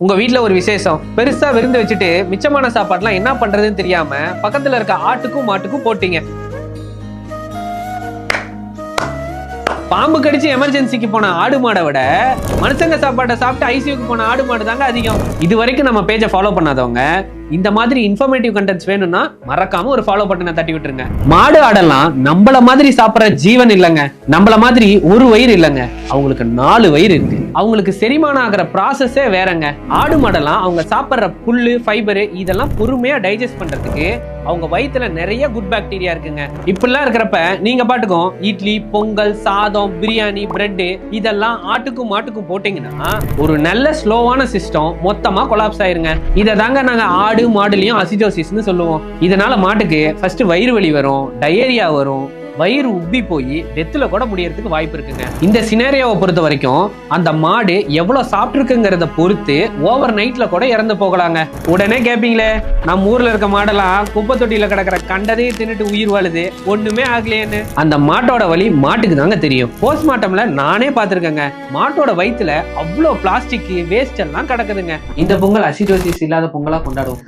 உங்க வீட்ல ஒரு விசேஷம் பெருசா விருந்து வச்சுட்டு மிச்சமான சாப்பாடுலாம் என்ன பண்றதுன்னு தெரியாம பக்கத்துல இருக்க ஆட்டுக்கும் மாட்டுக்கும் போட்டீங்க. பாம்பு கடிச்சு எமர்ஜென்சிக்கு போன ஆடு மாடை விட மனுஷங்க சாப்பாட்டை சாப்பிட்டு ஐசியூக்கு போன ஆடு மாடு தாங்க அதிகம். இது வரைக்கும் நம்ம பேஜை ஃபாலோ பண்ணாதவங்க இந்த மாதிரி இன்ஃபர்மேட்டிவ் கண்டென்ட்ஸ் வேணும்னா மறக்காம ஒரு ஃபாலோ பட்டனை தட்டி விட்டுருங்க. மாடு ஆடெல்லாம் நம்மள மாதிரி சாப்பிடுற ஜீவன் இல்லைங்க. நம்மள மாதிரி ஒரு வயிறு இல்லைங்க, அவங்களுக்கு 4 வயிறு இருக்கு. அவங்களுக்கு செரிமானம் ஆகிற ப்ராசஸே வேறங்க. ஆடு மாடெல்லாம் அவங்க சாப்பிட்ற புல்லு ஃபைபரு இதெல்லாம் பொறுமையா டைஜஸ்ட் பண்றதுக்கு அவங்க வயிற்றுல நிறைய குட் பாக்டீரியா இருக்குங்க. இப்படிலாம் இருக்கிறப்ப நீங்க பாட்டுக்கும் இட்லி, பொங்கல், சாதம், பிரியாணி, பிரெட் இதெல்லாம் ஆட்டுக்கும் மாட்டுக்கும் போட்டீங்கன்னா ஒரு நல்ல ஸ்லோவான சிஸ்டம் மொத்தமா கொலாப்ஸ் ஆயிருங்க. இதை தாங்க நாங்க ஆடு மாடுலயும் அசிடோசிஸ்னு சொல்லுவோம். இதனால மாட்டுக்கு ஃபர்ஸ்ட் வயிறு வலி வரும், டயேரியா வரும், வயிறு உப்பி போய் டெத்துல கூட முடியறதுக்கு வாய்ப்பு இருக்குங்க. இந்த சினேரியோவை பொறுத்த வரைக்கும் அந்த மாடு எவ்வளவு சாப்பிட்டுருக்குங்கிறத பொறுத்து ஓவர் நைட்ல கூட இறந்து போகலாங்க. உடனே கேப்பீங்களே, நம்ம ஊர்ல இருக்க மாடெல்லாம் குப்பை தொட்டியில கிடக்கிற கண்டதையும் தின்னுட்டு உயிர் வாழுது, ஒண்ணுமே ஆகலையேன்னு. அந்த மாட்டோட வலி மாட்டுக்கு தாங்க தெரியும். போஸ்ட்மார்ட்டம்ல நானே பார்த்திருக்கேங்க, மாட்டோட வயிற்றுல அவ்வளோ பிளாஸ்டிக் வேஸ்ட் எல்லாம் கிடக்குதுங்க. இந்த பொங்கல் அசிடோசிஸ் இல்லாத பொங்கலா கொண்டாடுவோம்.